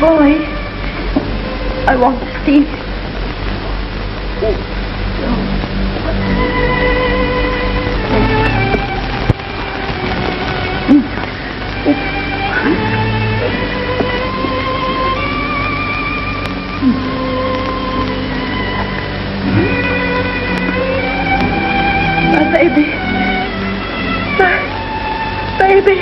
boy. I want to see him. My baby. My baby.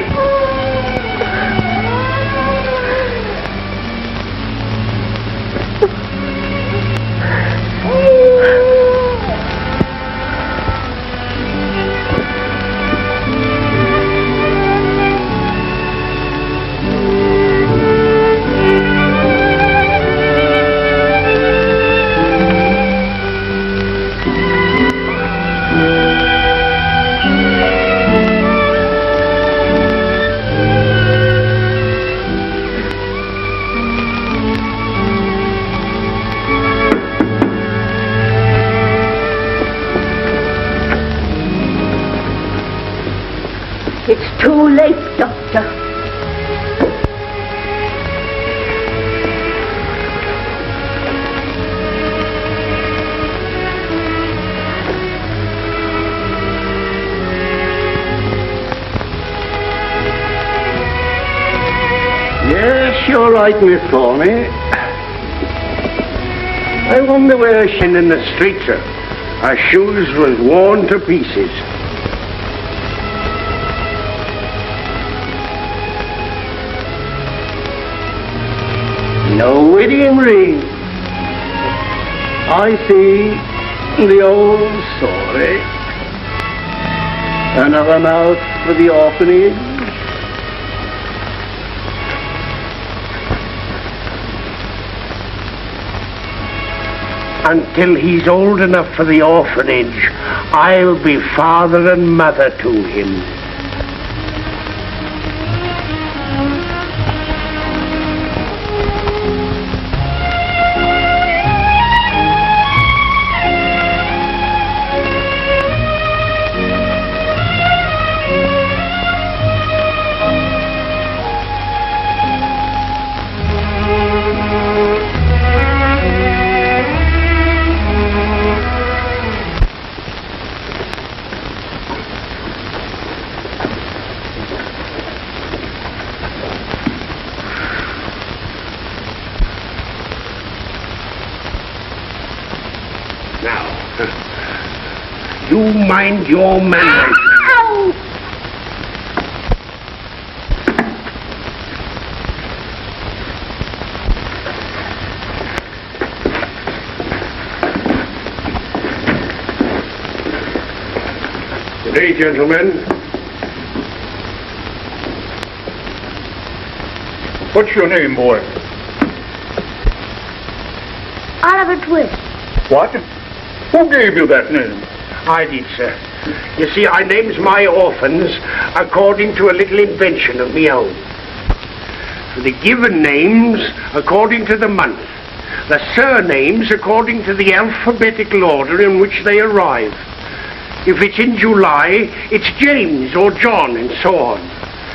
It's too late, Doctor. Yes, you're right, Miss Thorny. I wonder where she's in the streets. Her shoes was worn to pieces. No wedding ring. I see the old story. Another mouth for the orphanage. Until he's old enough for the orphanage, I'll be father and mother to him. You mind your manners. Ow! Good day, gentlemen. What's your name, boy? Oliver Twist. What? Who gave you that name? I did, sir. You see, I names my orphans according to a little invention of me own. The given names according to the month. The surnames according to the alphabetical order in which they arrive. If it's in July, it's James or John and so on.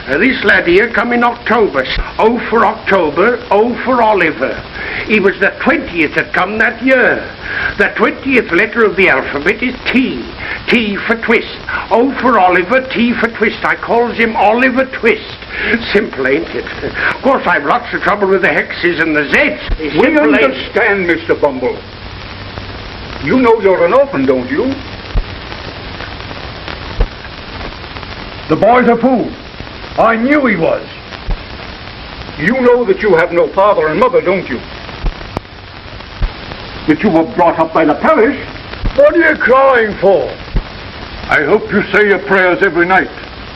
This lad here come in October. O for October, O for Oliver. He was the 20th that come that year. The 20th letter of the alphabet is T. T for twist. O for Oliver, T for twist. I calls him Oliver Twist. Simple, ain't it? Of course, I've lots of trouble with the hexes and the Zs. We understand, Mr. Bumble. You know you're an orphan, don't you? The boy's a fool. I knew he was. You know that you have no father and mother, don't you? That you were brought up by the parish? What are you crying for? I hope you say your prayers every night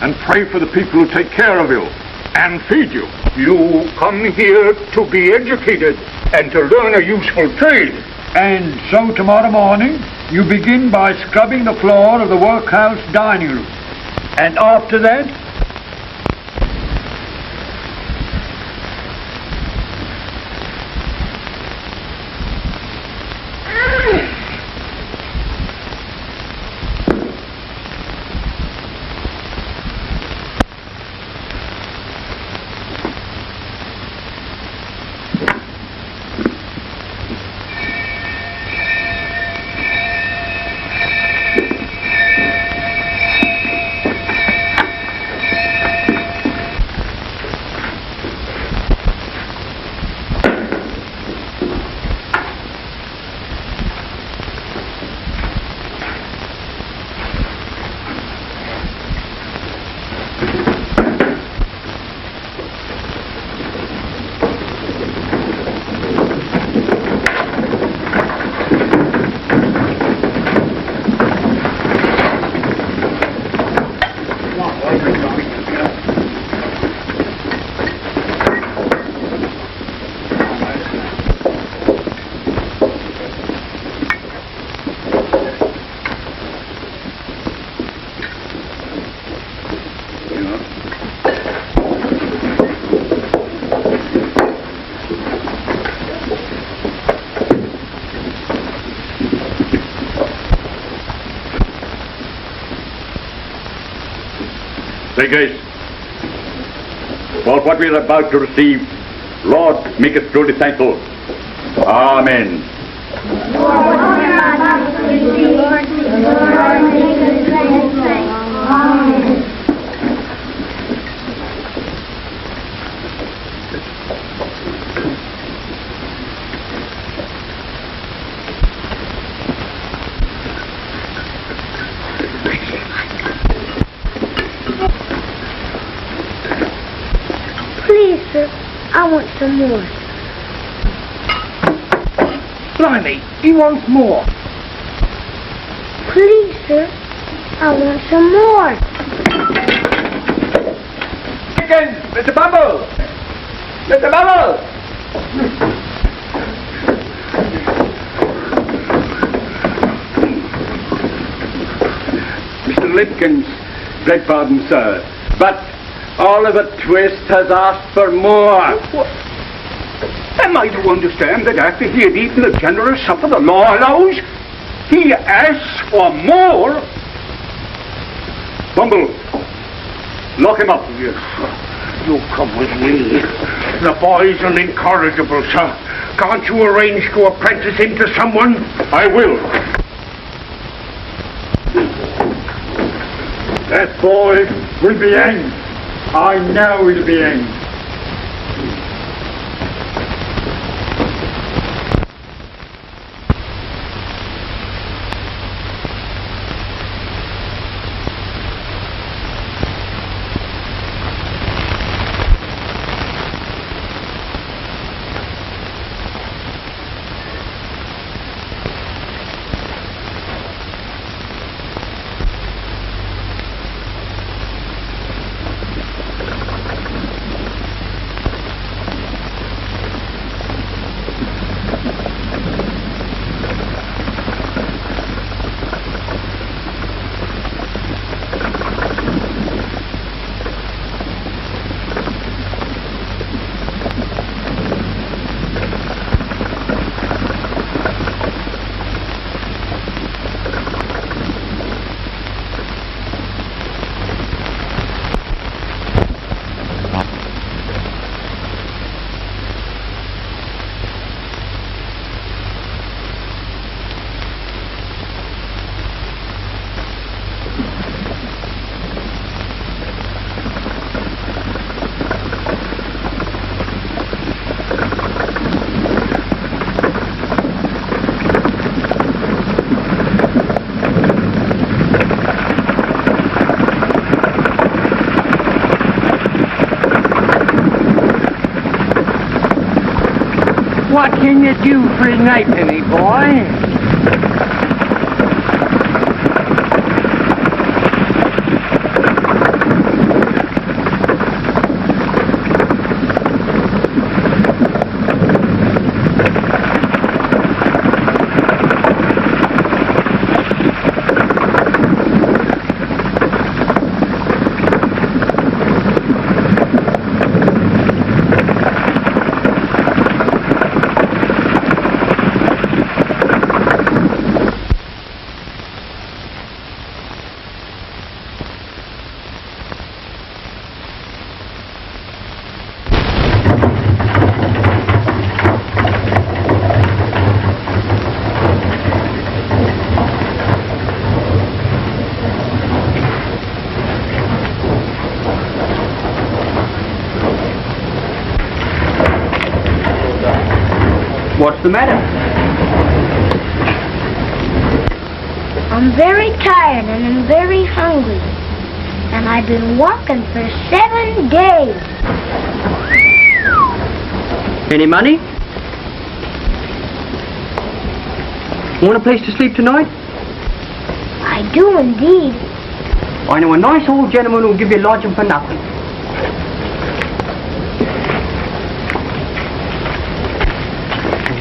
and pray for the people who take care of you and feed you. You come here to be educated and to learn a useful trade. And so tomorrow morning, you begin by scrubbing the floor of the workhouse dining room. And after that, Say, grace. For what we are about to receive, Lord, make us truly thankful. Amen. Please, sir, I want some more. Blimey, he wants more. Please, sir, I want some more. Dickens! Mr. Bumble! Mr. Bumble! Mr. Litkins, beg pardon, sir, but Oliver Twist has asked for more. Am I to understand that after he had eaten the generous supper the law allows, he asks for more? Bumble, lock him up. Yes, sir. You come with me. The boy's an incorrigible, sir. Can't you arrange to apprentice him to someone? I will. That boy will be hanged. I know he'll be hanged. What can you do for a nightpenny, boy? What's the matter? I'm very tired and I'm very hungry. And I've been walking for 7 days. Any money? Want a place to sleep tonight? I do indeed. I know a nice old gentleman who'll give you lodging for nothing.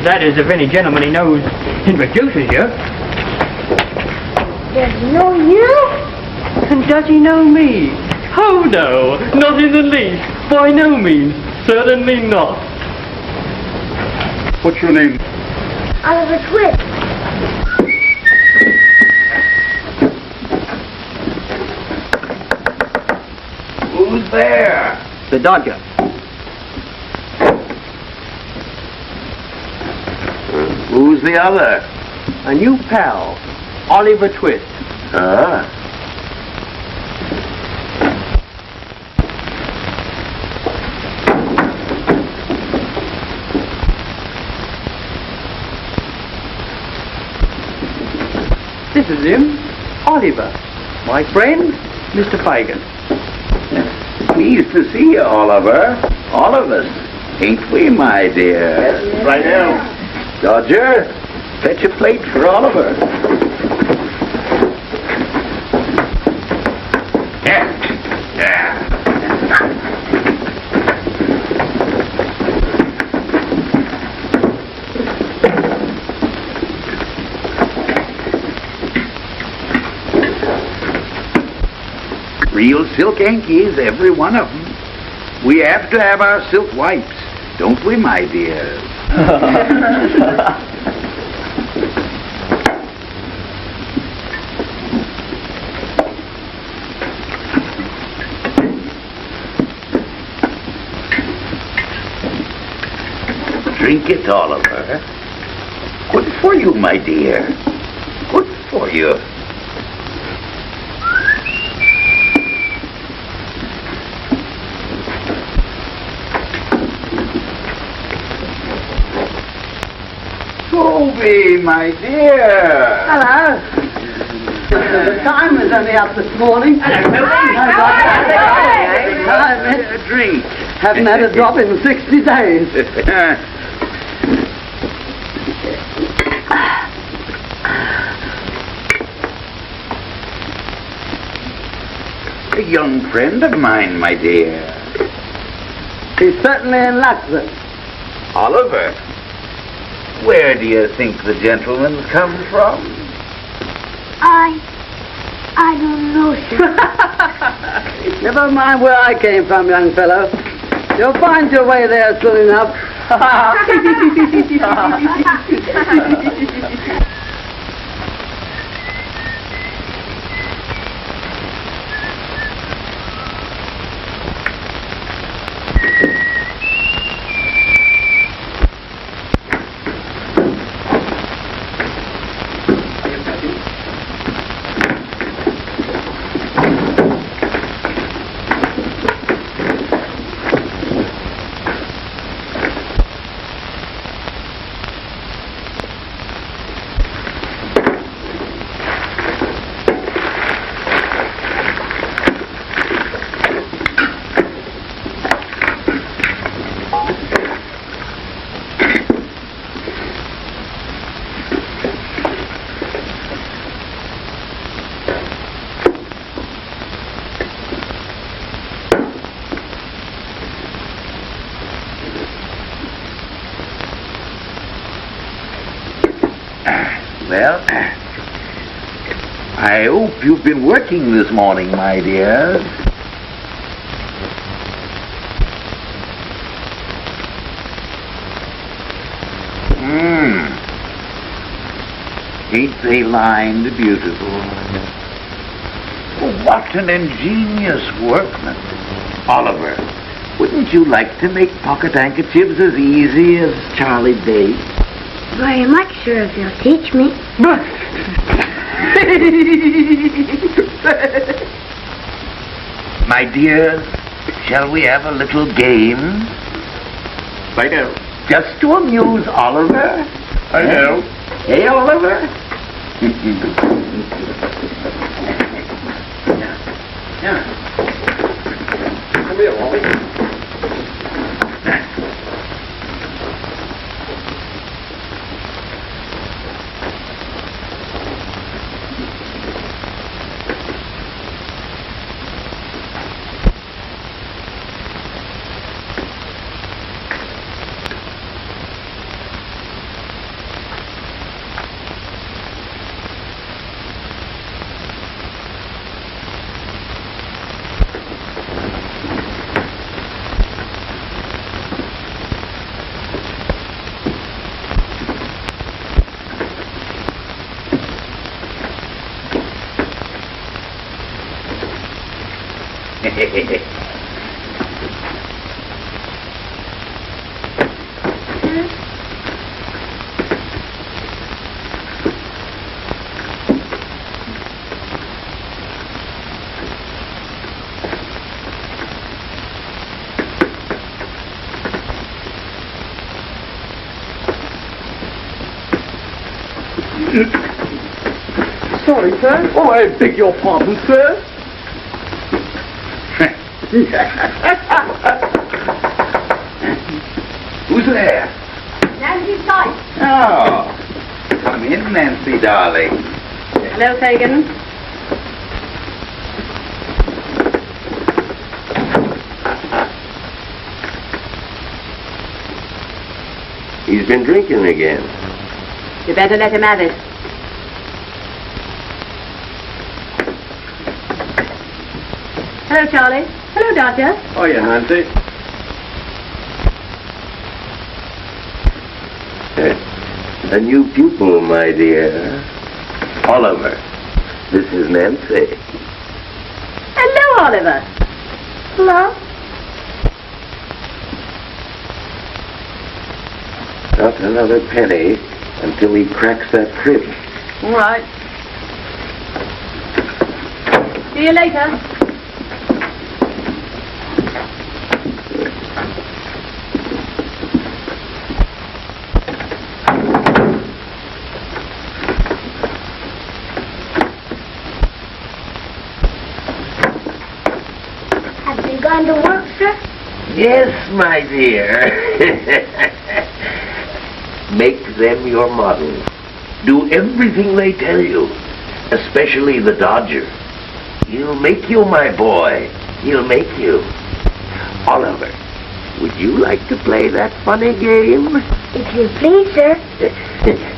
That is, if any gentleman he knows introduces you. Does he know you? And does he know me? Oh no, not in the least. By no means. Certainly not. What's your name? Oliver Twist. Who's there? The Dodger. Who's the other? A new pal, Oliver Twist. Huh? This is him, Oliver. My friend, Mr. Fagin. Pleased to see you, Oliver. All of us. Ain't we, my dear? Right now. Dodger, fetch a plate for Oliver. Yeah. Real silk hankies, every one of them. We have to have our silk wipes, don't we, my dear? Drink it, Oliver. Good for you, my dear. Good for you. Toby, my dear. Hello. The time was only up this morning. A drink. Haven't had a drop in 60 days. A young friend of mine, my dear. He's certainly in luck then. Oliver, where do you think the gentleman comes from? I don't know, sir. Never mind where I came from, young fellow. You'll find your way there soon enough. Well, I hope you've been working this morning, my dears. Ain't they lined beautiful? Oh, what an ingenious workman. Oliver, wouldn't you like to make pocket handkerchiefs as easy as Charlie Day? Very much, sir, if you'll teach me. My dears, shall we have a little game? Right now. Just to amuse Oliver? I know. Hey, Oliver? Come here, Wally. Sorry, sir. Oh, I beg your pardon, sir. Who's there? Nancy Sykes. Oh, come in, Nancy, darling. Hello, Fagin. He's been drinking again. You better let him have it. Hello, Charlie. Hello, Dodger. Oh, yeah, Nancy. A new pupil, my dear. Oliver, this is Nancy. Hello, Oliver. Hello? Not another penny until he cracks that crib. All right. See you later. Have you gone to work, sir? Yes, my dear. Make them your models. Do everything they tell you, especially the Dodger. He'll make you, my boy. He'll make you. Oliver, would you like to play that funny game? If you please, sir.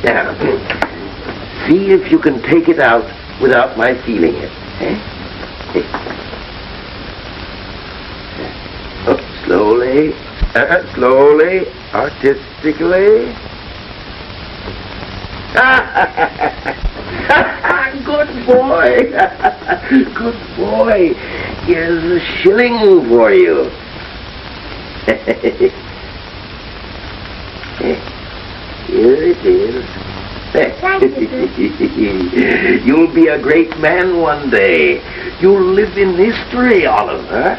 Now, see if you can take it out without my feeling it. Eh? Oh, slowly, slowly, artistically. Good boy. Good boy. Here's a shilling for you. Here it is. Thank you, You'll be a great man one day. You'll live in history, Oliver.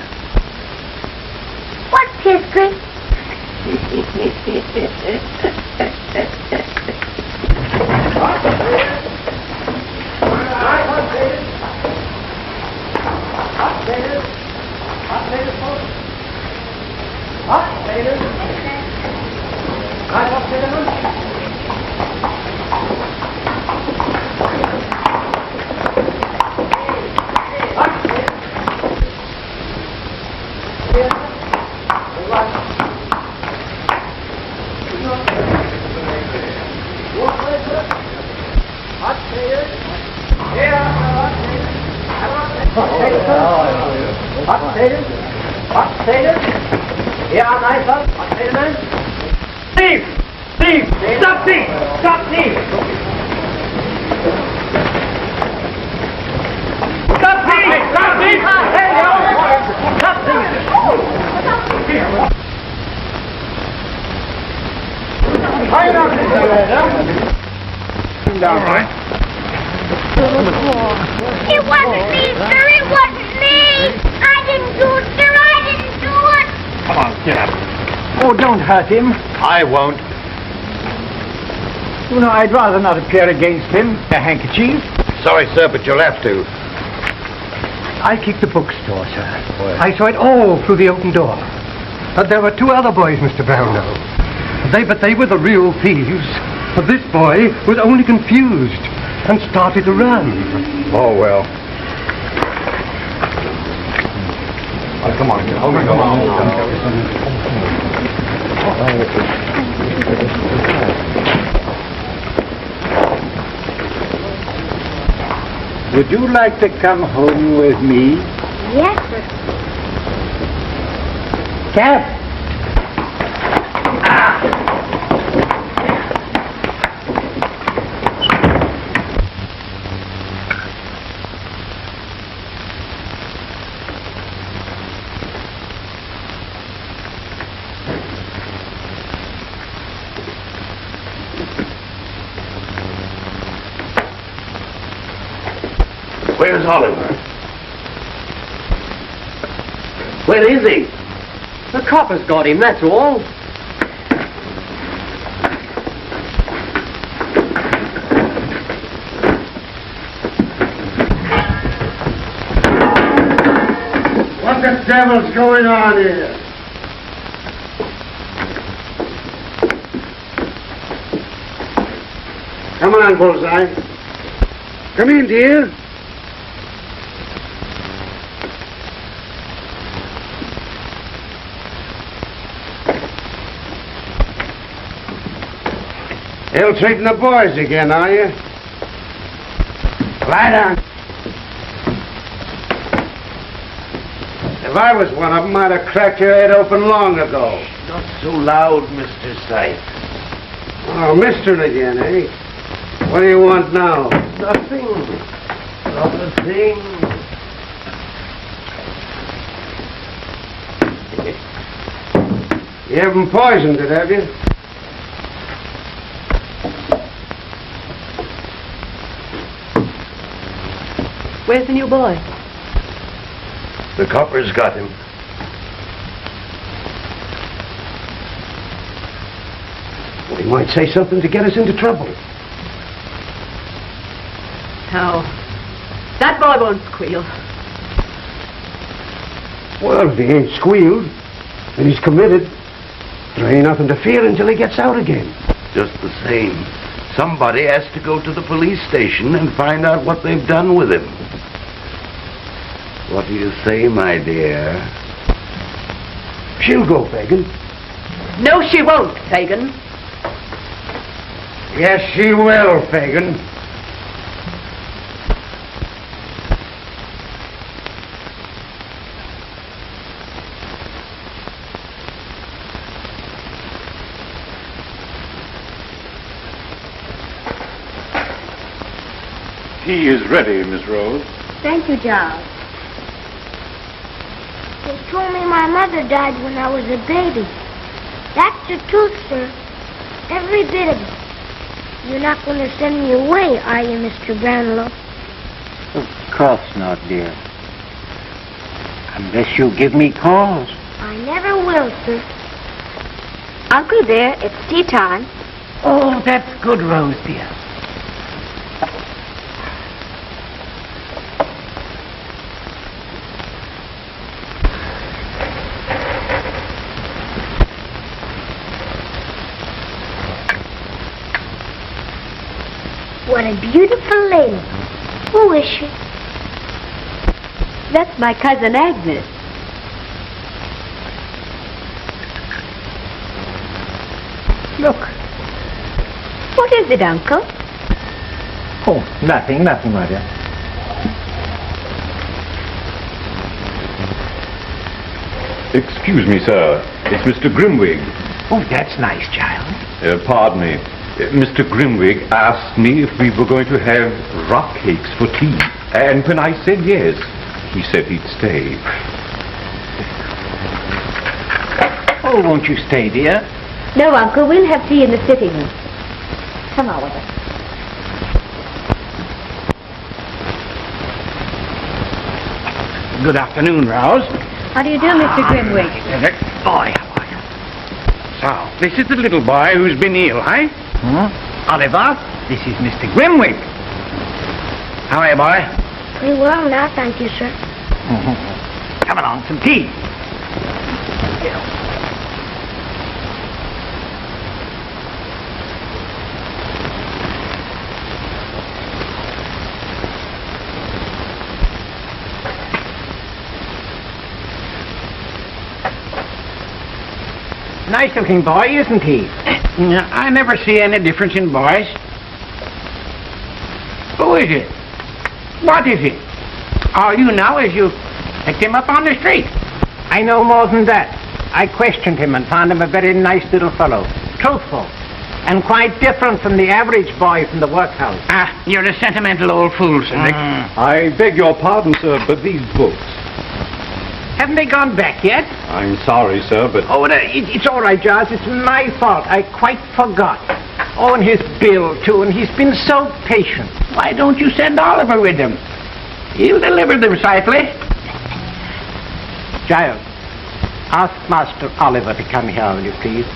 What's history? Thief! Thief! Stop thief! Stop thief! Stop thief! Stop thief! Stop thief! All right. It wasn't me, sir. It wasn't me. I didn't do it, sir. I didn't do it. Come on, get up. Oh, don't hurt him. I won't. You know, I'd rather not appear against him. A handkerchief. Sorry, sir, but you'll have to. I kicked the bookstore, sir. I saw it all through the open door. But there were two other boys, Mr. Brownlow. But they were the real thieves. But this boy was only confused and started to run. Oh, well. Oh, come on. Come Would you like to come home with me? Yes, sir. Cap! Where's Oliver? Where is he? The copper's got him, that's all. What the devil's going on here? Come on, Bullseye. Come in, dear. Ill-treating the boys again, are you? Lie down. If I was one of them, I'd have cracked your head open long ago. Not so loud, Mr. Sight. Oh, mister again, eh? What do you want now? Nothing. Not a thing. You haven't poisoned it, have you? Where's the new boy? The coppers got him. Well, he might say something to get us into trouble. No. That boy won't squeal. Well, if he ain't squealed, and he's committed, there ain't nothing to fear until he gets out again. Just the same. Somebody has to go to the police station and find out what they've done with him. What do you say, my dear? She'll go, Fagin. No, she won't, Fagin. Yes, she will, Fagin. Tea is ready, Miss Rose. Thank you, Charles. They told me my mother died when I was a baby. That's the truth, sir. Every bit of it. You're not going to send me away, are you, Mr. Brownlow? Of course not, dear. Unless you give me cause. I never will, sir. Uncle dear, it's tea time. Oh, that's good, Rose, dear. What a beautiful lady. Who is she? That's my cousin Agnes. Look. What is it, Uncle? Oh, nothing, my dear. Excuse me, sir. It's Mr. Grimwig. Oh, that's nice, child. Pardon me. Mr. Grimwig asked me if we were going to have rock cakes for tea. And when I said yes, he said he'd stay. Oh, won't you stay, dear? No, Uncle, we'll have tea in the sitting room. Come on with us. Good afternoon, Rose. How do you do, Mr. Grimwig? Boy, how are you? So, this is the little boy who's been ill, eh? Oliver, this is Mr. Grimwig. How are you, boy? Pretty well now, thank you, sir. Come along, some tea. Nice looking boy, isn't he? I never see any difference in boys. Who is it? What is it? All you know is you picked him up on the street. I know more than that. I questioned him and found him a very nice little fellow. Truthful. And quite different from the average boy from the workhouse. Ah, you're a sentimental old fool, Sir Dick. I beg your pardon, sir, but these books... Haven't they gone back yet? I'm sorry, sir, but... Oh, it's all right, Giles. It's my fault. I quite forgot. Oh, and his bill, too, and he's been so patient. Why don't you send Oliver with him? He'll deliver them safely. Giles, ask Master Oliver to come here, will you please?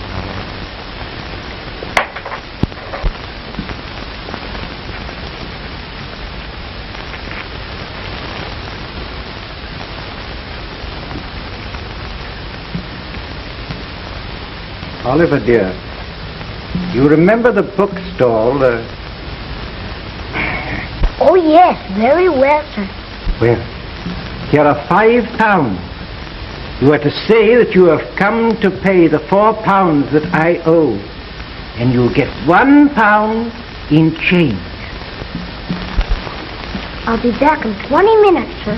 Oliver, dear, you remember the bookstall? Oh, yes, very well, sir. Well, here are £5. You are to say that you have come to pay the £4 that I owe, and you'll get £1 in change. I'll be back in 20 minutes, sir.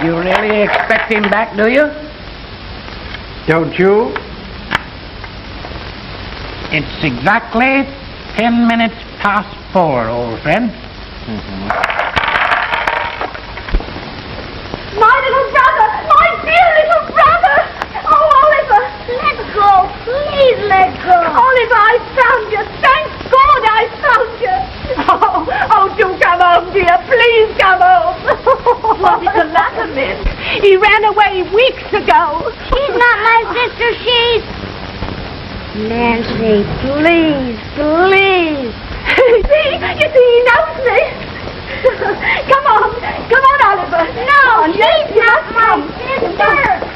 You really expect him back, do you? Don't you? It's exactly 10 minutes past 4, old friend. My little brother! My dear little brother! Oh, Oliver! Let go. Please let go. Oliver, I found you! Thank God I found you! Oh, do come home, dear. Please come home. What is the matter, miss? He ran away weeks ago. She's not my sister. She's... Nancy, please, please. You see, he knows me. Come on, Oliver. No, she's not my sister.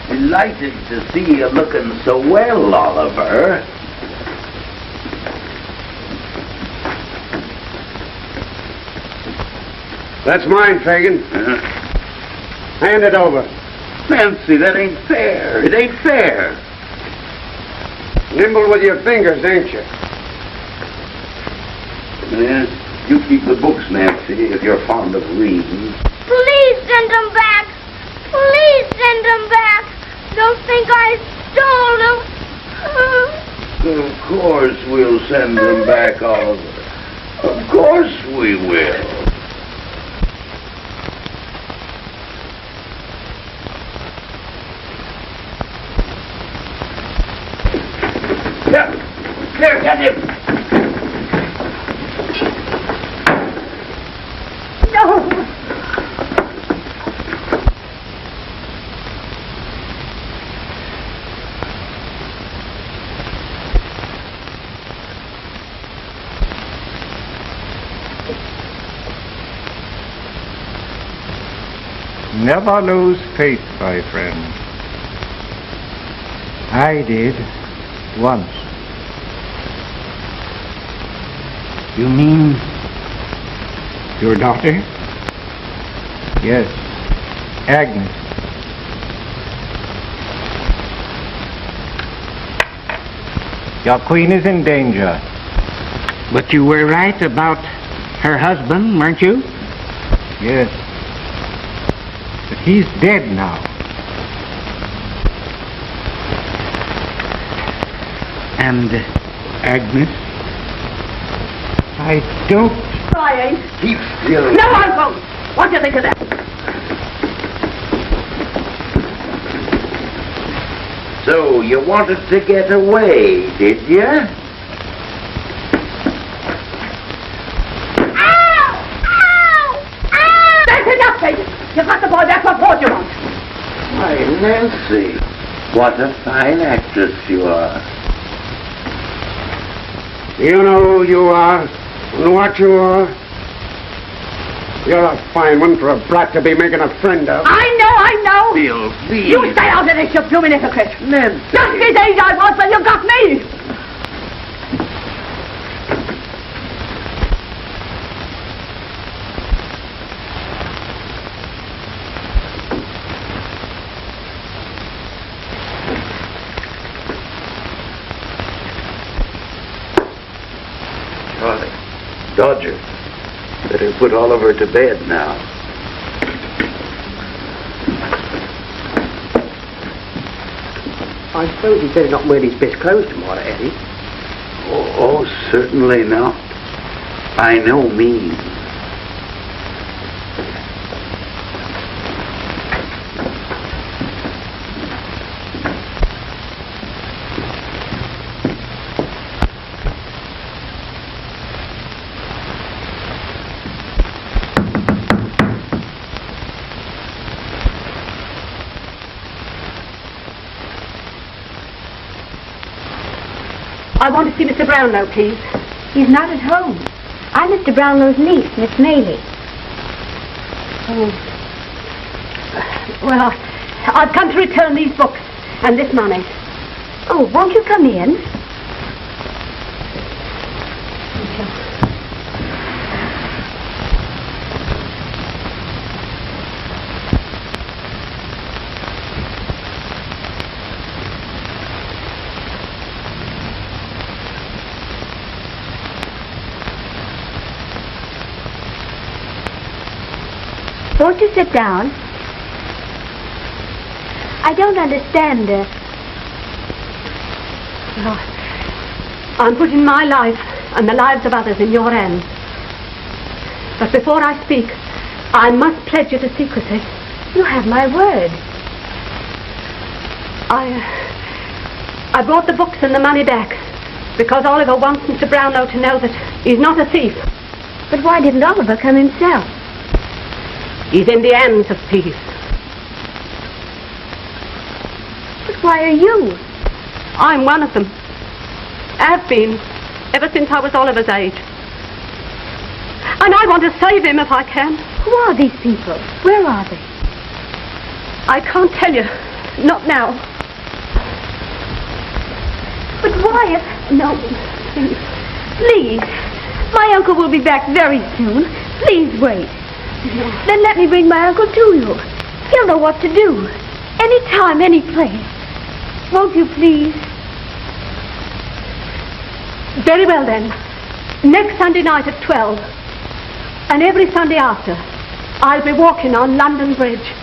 Delighted to see you looking so well, Oliver. That's mine, Fagin. Hand it over. Nancy, that ain't fair. It ain't fair. Nimble with your fingers, ain't you? Yeah, you keep the books, Nancy, if you're fond of reading. Please send them back. Please send them back. Don't think I stole them. Of course we'll send them back, Oliver. Of course we will. Here, get him! No! Never lose faith, my friend. I did once. You mean your daughter? Yes, Agnes. Your queen is in danger. But you were right about her husband, weren't you? Yes. But he's dead now. And Agnes? I don't... I ain't. Keep still. No, I won't. What do you think of that? So, you wanted to get away, did you? That's enough, Fagin. You got the boy back. What more do you want? Why, Nancy, what a fine actress you are. You know who you are and what you are. You're a fine one for a brat to be making a friend of. I know. Bill, please. You stay out of this, you blooming hypocrite. Nancy. Just these days I was, but you got me. Charlie, Dodger, better put Oliver to bed now. I suppose he'd better not wear his best clothes tomorrow, Eddie. Oh, certainly not. By no means. I want to see Mr. Brownlow, please. He's not at home. I'm Mr. Brownlow's niece, Miss Maylie. Oh. Well, I've come to return these books and this money. Oh, won't you come in? Won't you sit down? I don't understand. Oh, I'm putting my life and the lives of others in your hands. But before I speak, I must pledge you to secrecy. You have my word. I brought the books and the money back because Oliver wants Mr. Brownlow to know that he's not a thief. But why didn't Oliver come himself? He's in the hands of thieves. But why are you? I'm one of them. Have been, ever since I was Oliver's age. And I want to save him if I can. Who are these people? Where are they? I can't tell you. Not now. But why? No, please. Please. My uncle will be back very soon. Please wait. Then let me bring my uncle to you. He'll know what to do. Any time, any place. Won't you please? Very well then. Next Sunday night at 12. And every Sunday after, I'll be walking on London Bridge.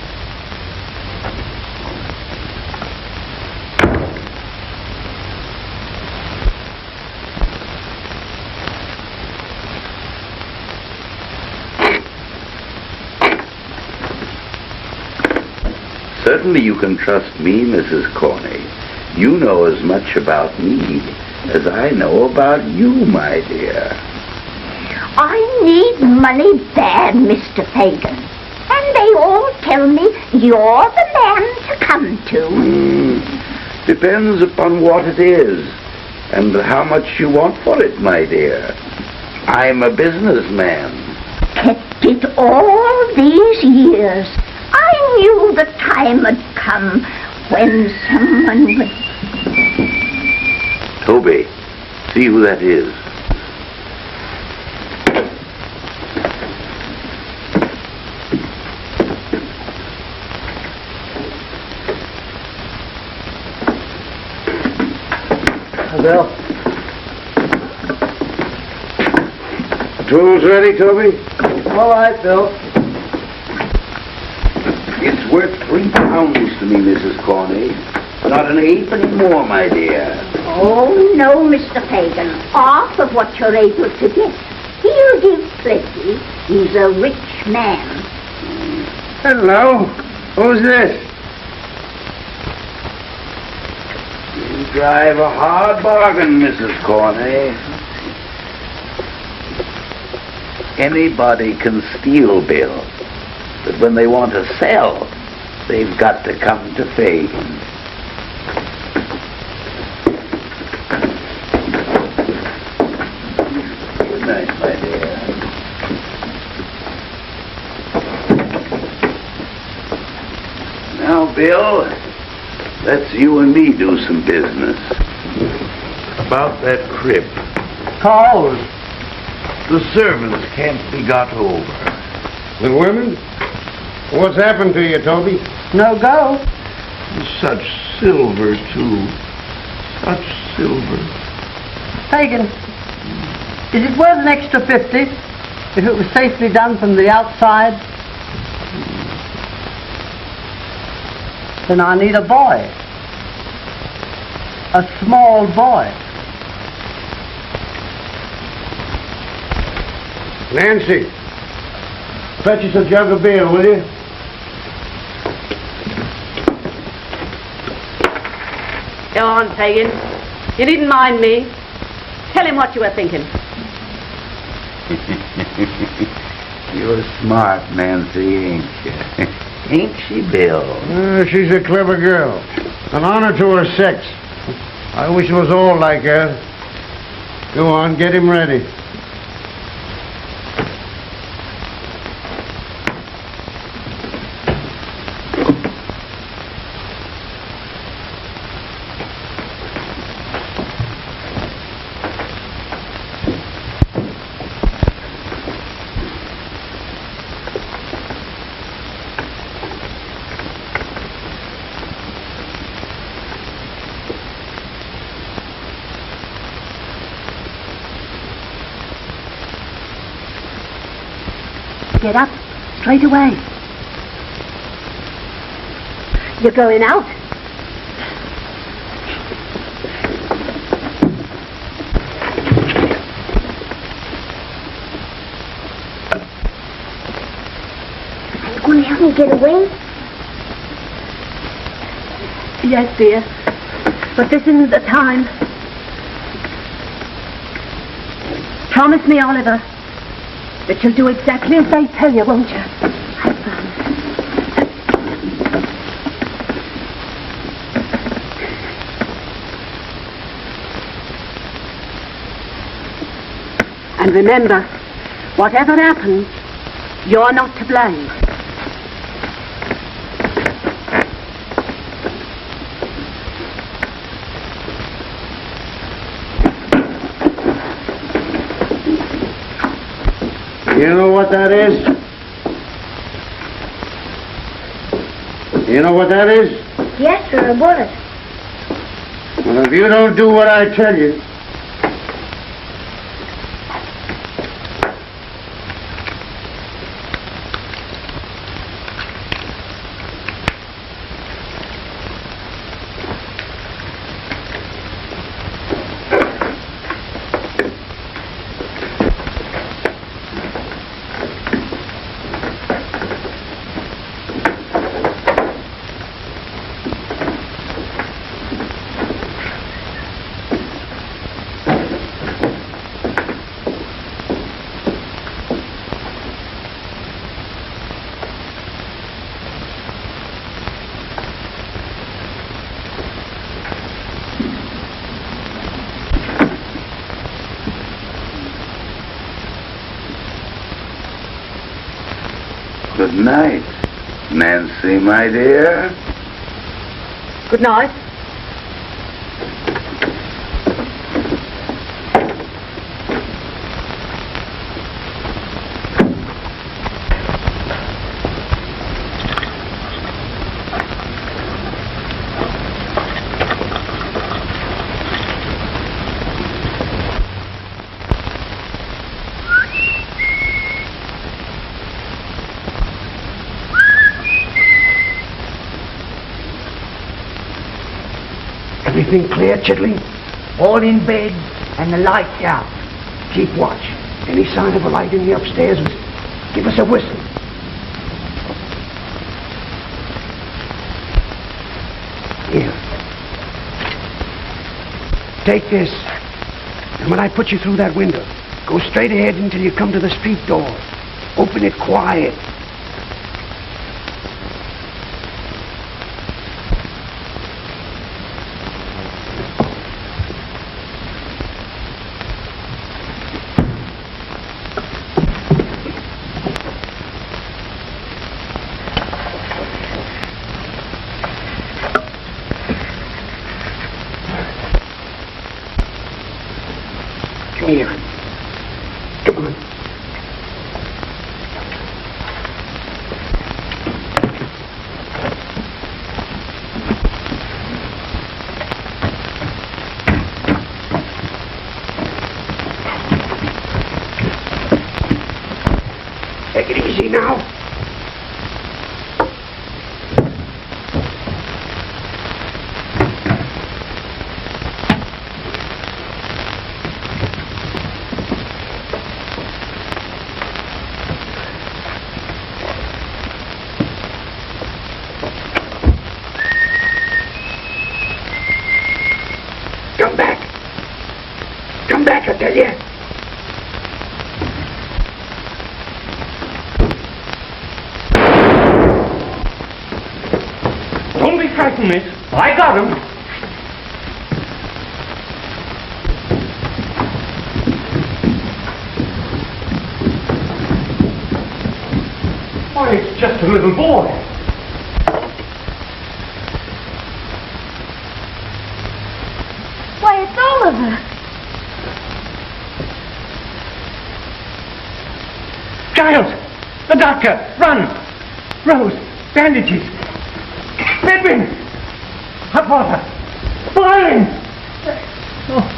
Certainly you can trust me, Mrs. Corney. You know as much about me as I know about you, my dear. I need money bad, Mr. Fagin. And they all tell me you're the man to come to. Depends upon what it is and how much you want for it, my dear. I'm a businessman. Kept it all these years. I knew the time had come when someone would... Toby, see who that is. Bill. Tools ready, Toby? All right, Bill. It's worth £3 to me, Mrs. Corney. Not an halfpenny more, my dear. Oh, no, Mr. Fagin. Half of what you're able to get. He'll give plenty. He's a rich man. Hello. Who's this? You drive a hard bargain, Mrs. Corney. Anybody can steal, Bill. But when they want to sell, they've got to come to Fagin. Good night, my dear. Now, Bill, let's you and me do some business. About that crib. Charles. The servants can't be got over. The women? What's happened to you, Toby? No go. Such silver, too. Such silver. Fagin, is it worth an extra 50 if it was safely done from the outside? Then I need a boy. A small boy. Nancy, fetch us a jug of beer, will you? Go on, Fagin. You needn't mind me. Tell him what you were thinking. You're smart, Nancy, ain't you? Ain't she, Bill? She's a clever girl. An honor to her sex. I wish it was all like her. Go on, get him ready. Get up, straight away. You're going out? Are you going to help me get away? Yes, dear. But this isn't the time. Promise me, Oliver, that you'll do exactly as they tell you, won't you? I promise. And remember, whatever happens, you're not to blame. You know what that is? You know what that is? Yes, sir, a bullet. Well, if you don't do what I tell you, Good night, Nancy, my dear. Good night. Everything clear, Chidley? All in bed and the lights out. Keep watch. Any sign of a light in the upstairs, give us a whistle. Here. Take this. And when I put you through that window, go straight ahead until you come to the street door. Open it quiet. Here. Come on. Take it easy now. Come back. Come back, I tell you. Don't be frightened, miss. I got him. just a little boy. Why, it's Oliver. Giles! The doctor! Run! Rose! Bandages! Bedwin! Hot water! Boiling! Oh.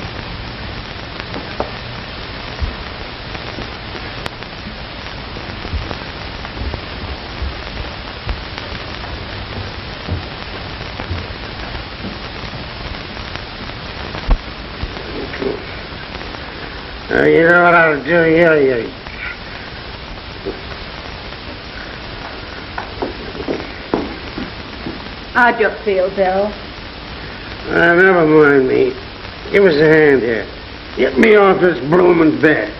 You know what I'll do here? How'd you feel, Bill? Never mind me. Give us a hand here. Get me off this bloomin' bed.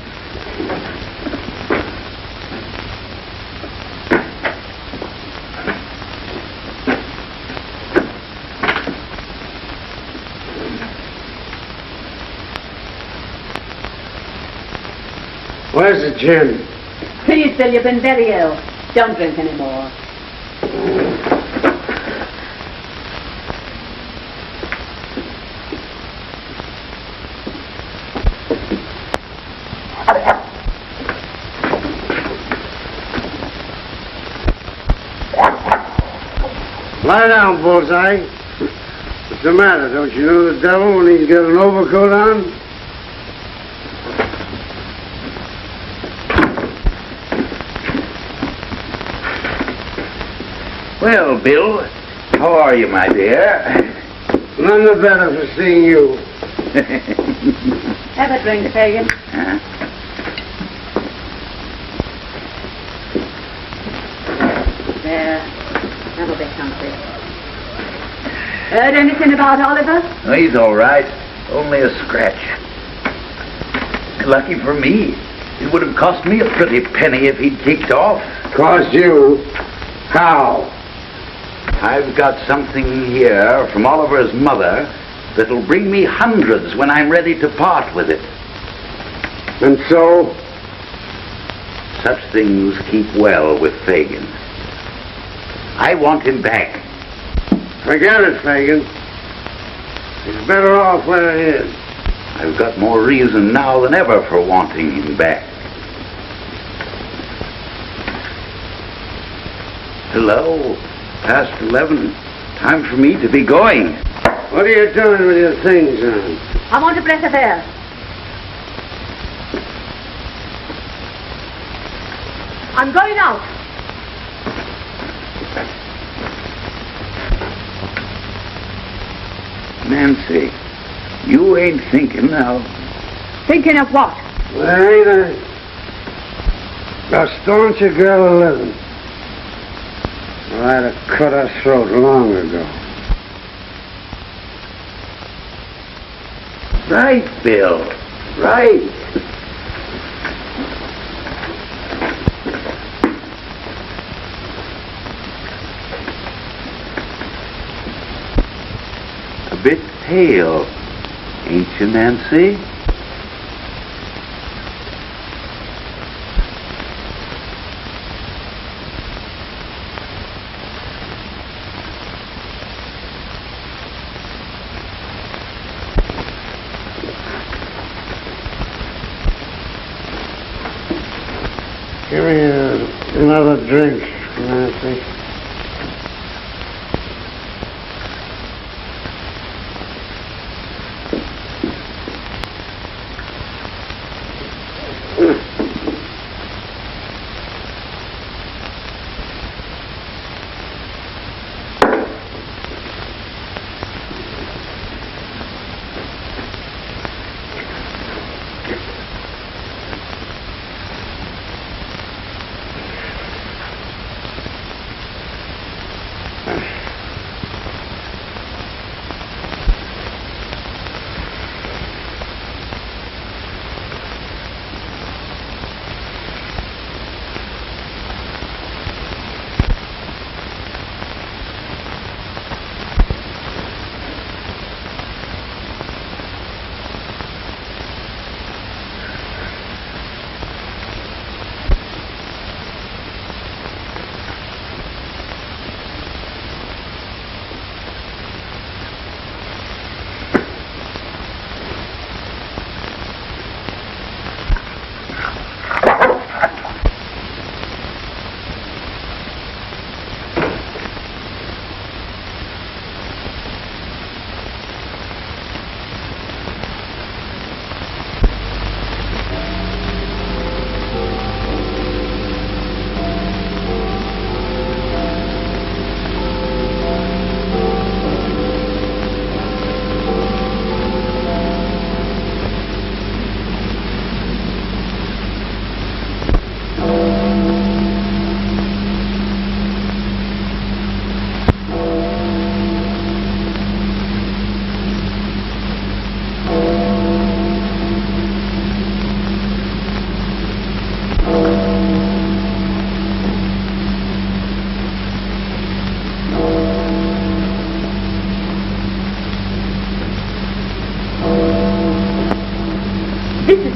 Where's the gin? Please, Bill, you've been very ill. Don't drink any more. Lie down, Bullseye. What's the matter? Don't you know the devil when he's got an overcoat on? Well, Bill, how are you, my dear? None the better for seeing you. Have a drink, Fagin. There. That'll be something. Heard anything about Oliver? Oh, he's all right. Only a scratch. Lucky for me. It would have cost me a pretty penny if he'd kicked off. Cost you? How? I've got something here from Oliver's mother that'll bring me hundreds when I'm ready to part with it. And so? Such things keep well with Fagin. I want him back. Forget it, Fagin. He's better off where he is. I've got more reason now than ever for wanting him back. Hello, past 11. Time for me to be going. What are you doing with your things on? I want a breath of air. I'm going out. Nancy, you ain't thinking now. Thinking of what? There ain't a stauncher girl living. Well, I'd have cut her throat long ago. Right, Bill. Right. A bit pale, ain't you, Nancy? Give me another drink, Nancy.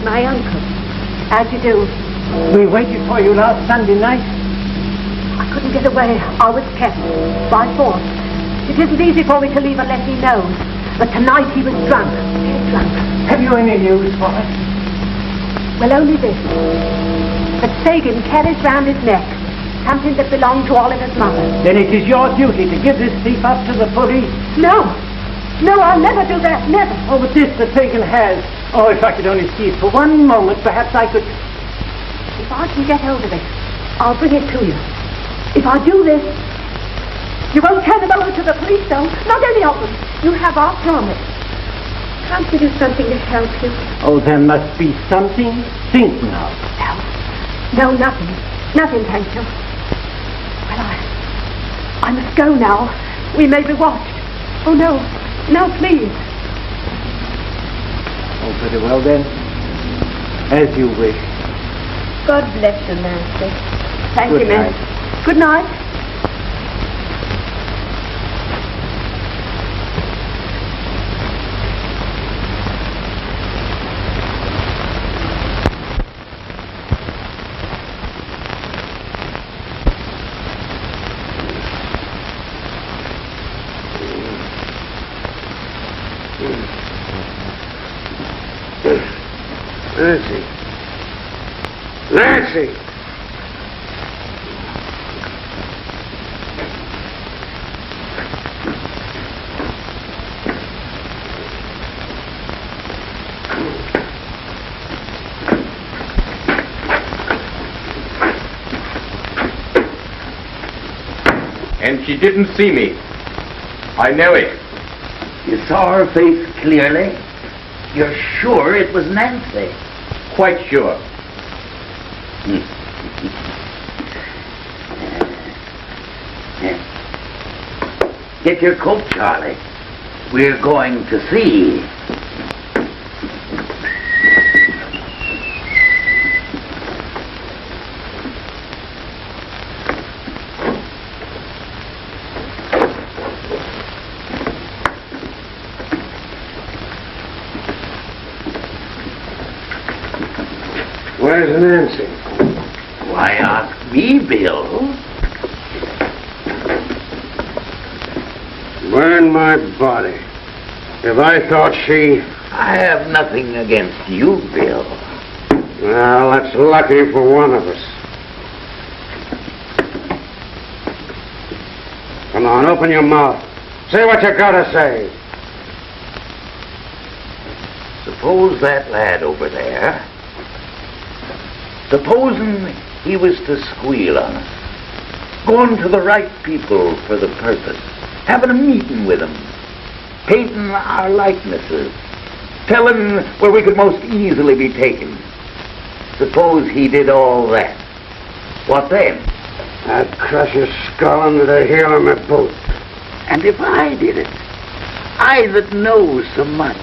my uncle. How'd you do? We waited for you last Sunday night. I couldn't get away. I was kept by force. It isn't easy for me to leave unless he knows. But tonight he was drunk. Dead drunk. Have you any news for us? Well, only this. That Fagin carries round his neck something that belonged to Oliver's mother. Then it is your duty to give this thief up to the police. No! No, I'll never do that. Never. Oh, but this that Fagin has. Oh, if I could only see it for one moment, perhaps I could... If I can get hold of it, I'll bring it to you. If I do this, you won't turn them over to the police, though. Not any of them. You have our promise. Can't we do something to help you? Oh, there must be something. Think now. No, nothing. Nothing, thank you. Well, I must go now. We may be watched. Oh, no. No, please. Oh, very well, then. As you wish. God bless you, Nancy. Thank Good you, ma'am. night. Good night. Nancy. Nancy! And she didn't see me. I know it. You saw her face clearly? You're sure it was Nancy? Quite sure. Get your coat, Charlie. We're going to see. Where's Nancy? Why ask me, Bill? Burn my body. If I thought she... I have nothing against you, Bill. Well, that's lucky for one of us. Come on, open your mouth. Say what you gotta say. Suppose that lad over there, supposing he was to squeal on us, going to the right people for the purpose, having a meeting with them, painting our likenesses, telling where we could most easily be taken. Suppose he did all that. What then? I'd crush his skull under the heel of my boot. And if I did it, I that know so much,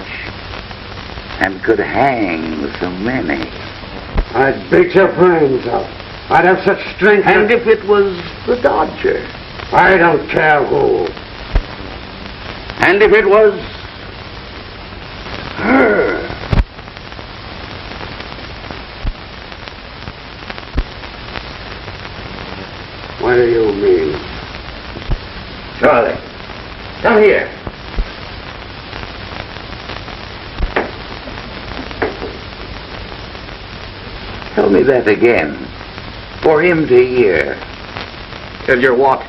and could hang so many, I'd beat your brains out. I'd have such strength. And if it was the Dodger? I don't care who. And if it was her? What do you mean? Charlie, come here. Tell me that again, for him to hear. Tell you what?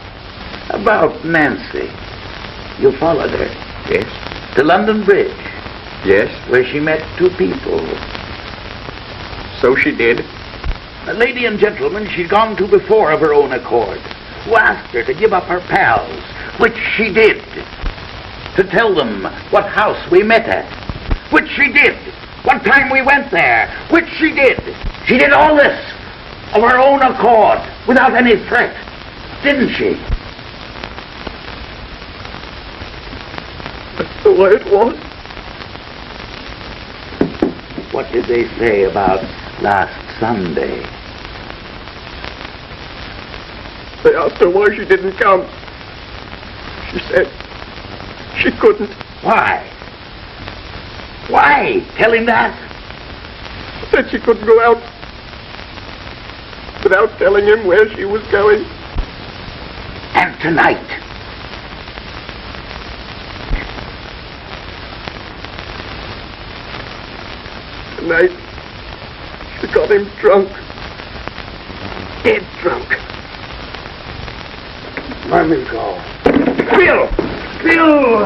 About Nancy. You followed her? Yes. To London Bridge? Yes. Where she met two people. So she did. A lady and gentleman she'd gone to before of her own accord, who asked her to give up her pals, which she did. To tell them what house we met at, which she did. What time we went there, which she did. She did all this of her own accord, without any threat, didn't she? That's the way it was. What did they say about last Sunday? They asked her why she didn't come. She said she couldn't. Why? Why? Tell him that. said she couldn't go out without telling him where she was going. And tonight, Tonight, she got him drunk. Dead drunk. Let me go. Bill! Bill!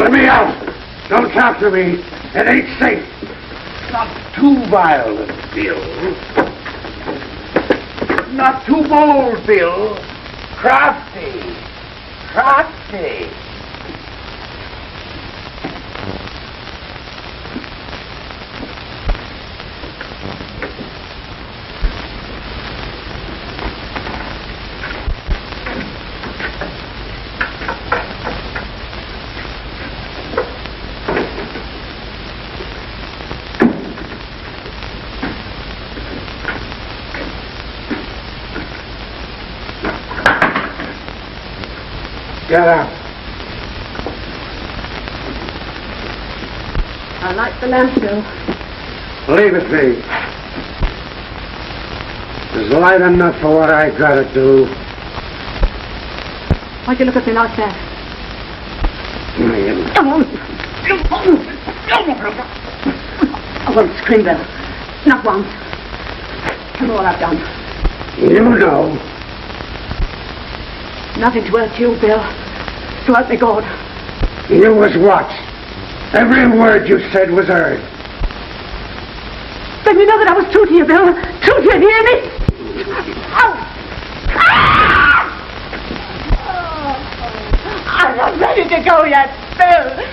Let me out! Don't talk to me. It ain't safe. Not too violent, Bill. Not too bold, Bill. Crafty. Crafty. Get out. I like the lamp, Bill. Leave it be. There's light enough for what I gotta do. Why'd you look at me like that? I won't scream, Bill. Not once. Tell me what I've done. You know. Nothing to hurt you, Bill. To hurt me, God. You was watched. Every word you said was heard. Then you know that I was true to you, Bill. True to you, do you hear me? Ow! Ah! I'm not ready to go yet, Bill.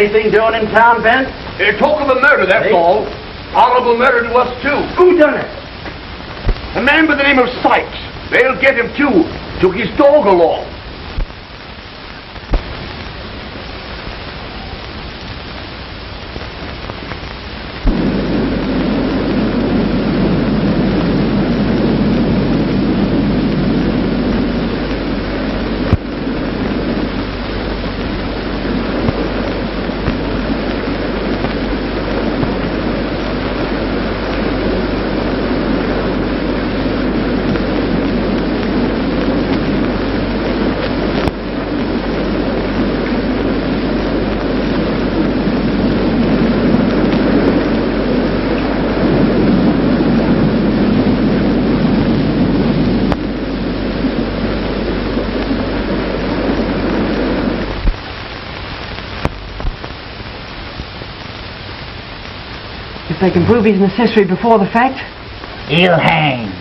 anything doing in town, Ben? Talk of a murder, that's all. Horrible murder to us, too. Who done it? A man by the name of Sykes. They'll get him, too. Took his dog along. If they can prove he's an accessory before the fact, He'll hang.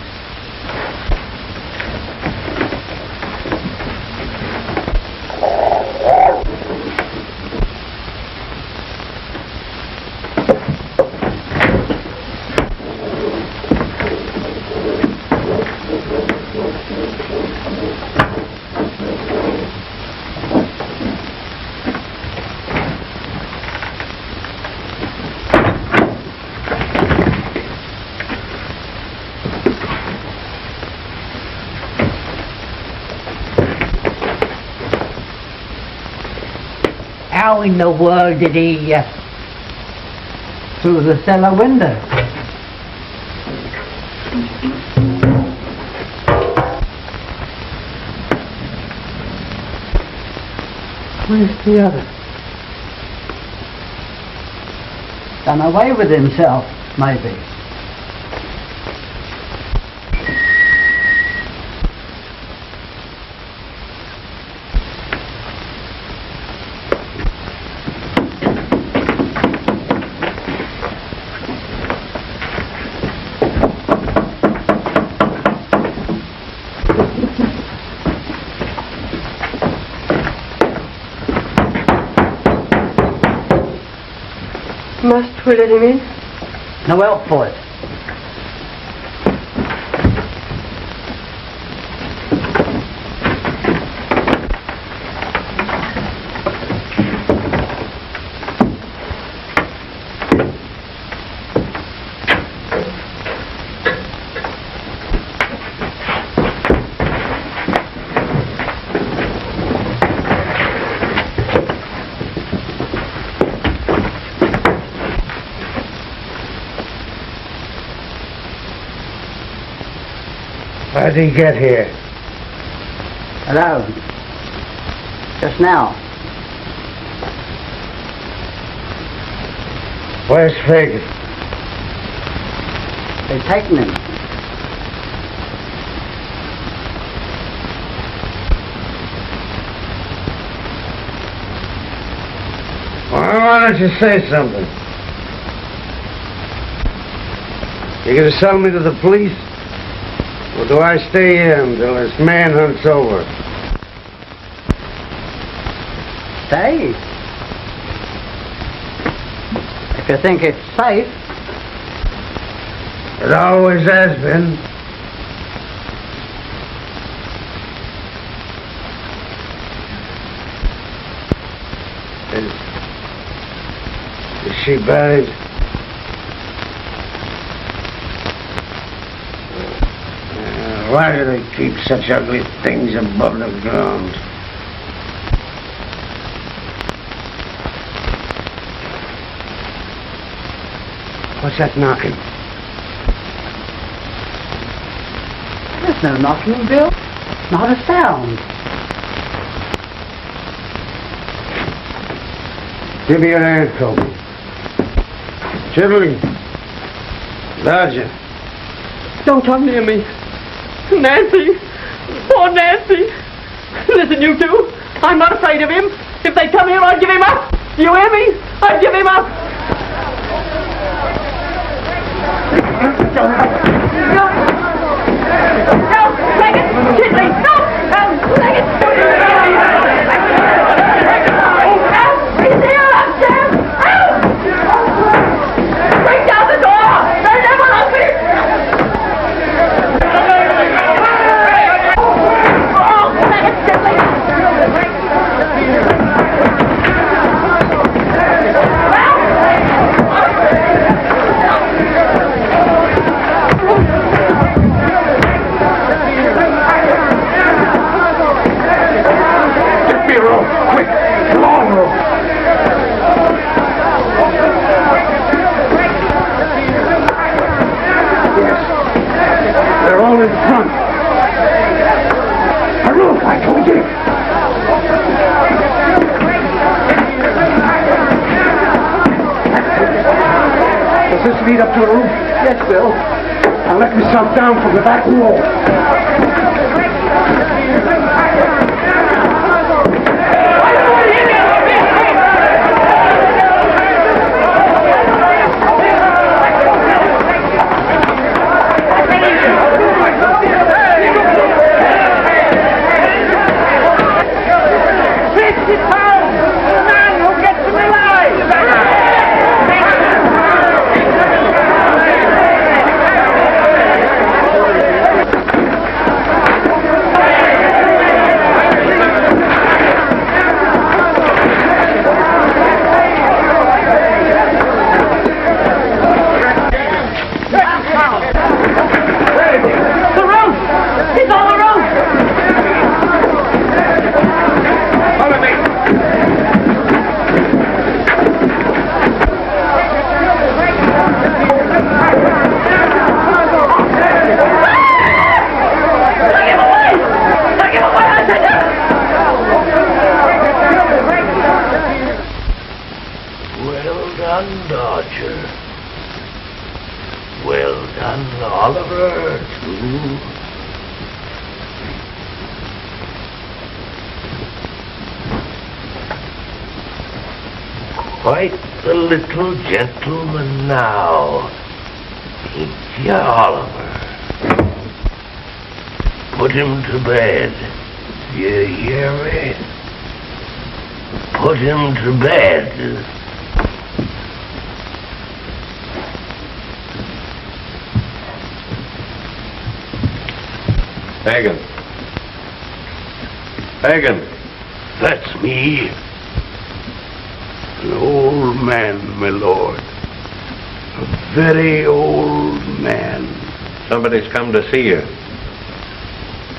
How in the world did he... through the cellar window. Where's the other? Done away with himself, maybe. Will let him in? No help for it. How did he get here? Hello. Just now. Where's Fagin? They've taken him. Well, why don't you say something? You gonna sell me to the police? Or do I stay here until this manhunt's over? Stay. If you think it's safe. It always has been. Is she buried? Why do they keep such ugly things above the ground? What's that knocking? There's no knocking, Bill. Not a sound. Give me your hand, Toby. Chidley. Dodger. Don't come near me. Nancy! Poor Nancy! Listen, you two. I'm not afraid of him. If they come here, I'll give him up. You hear me? I'll give him up. No! Fagin! Chidley! No! Fagin! He's here! Sam! Break down the door! They'll never open it! In front. A roof, I told you. Does this lead up to a roof? Yes, Bill. I'll let myself down from the back wall. Quite the little gentleman now, ain't you, Oliver? Put him to bed. You hear me? Put him to bed. Fagin. Fagin. That's me. An old man, my lord. A very old man. Somebody's come to see you.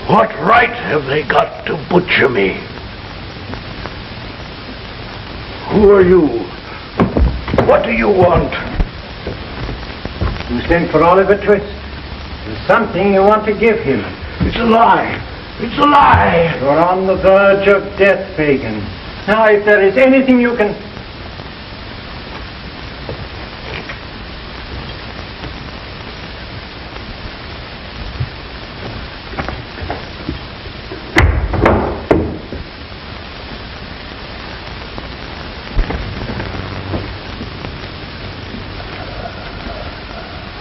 What right have they got to butcher me? Who are you? What do you want? You sent for Oliver Twist. There's something you want to give him. It's a lie. It's a lie. You're on the verge of death, Fagin. Now, if there is anything you can...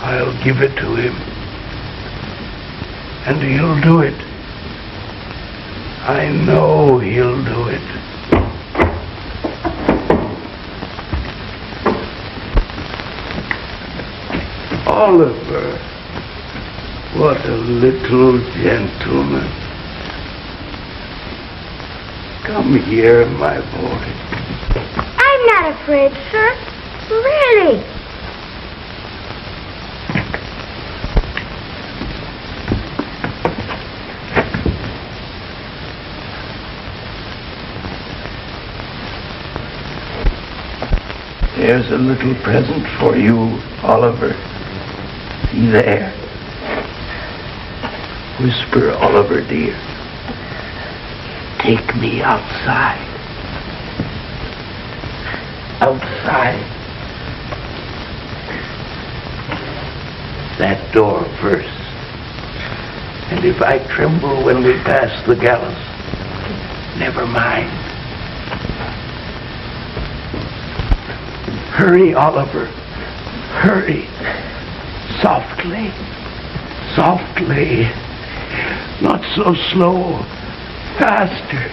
I'll give it to him. And he'll do it. I know he'll do it. Oliver, what a little gentleman. Come here, my boy. I'm not afraid, sir. Really. Here's a little present for you, Oliver. See there. Whisper, Oliver, dear. Take me outside. Outside. That door first. And if I tremble when we pass the gallows, never mind. Hurry, Oliver. Hurry. Softly. Softly. Not so slow. Faster.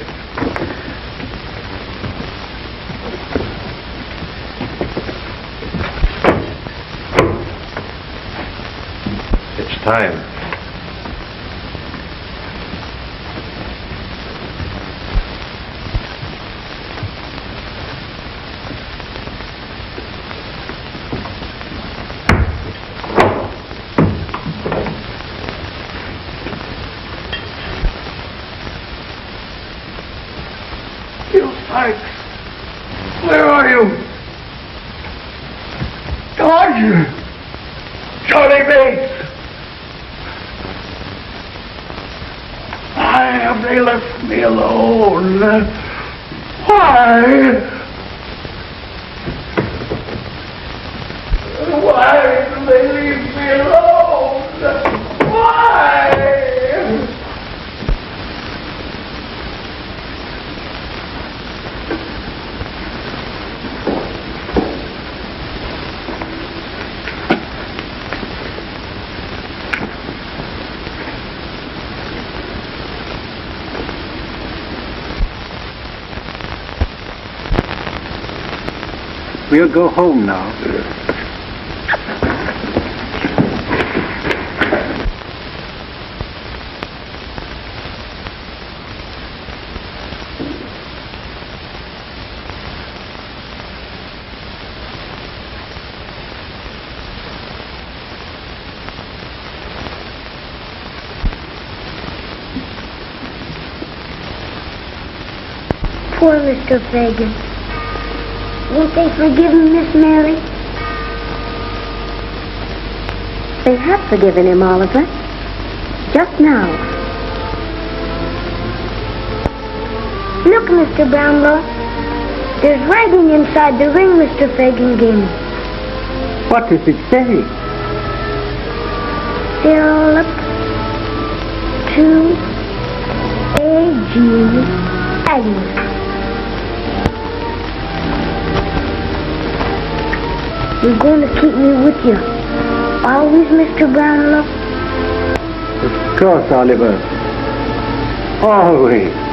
It's time. Where are you? Dodger! Charlie Bates! Why have they left me alone? Why? Why do they leave me alone? Why? We'll go home now. Poor Mr. Fagin. Won't they forgive him, Miss Mary? They have forgiven him, Oliver. Just now. Look, Mr. Brownlow. There's writing inside the ring Mr. Fagin gave me. What does it say? Philip to A.G. Agnes. You're going to keep me with you. Always, Mr. Brownlow? Of course, Oliver. Always.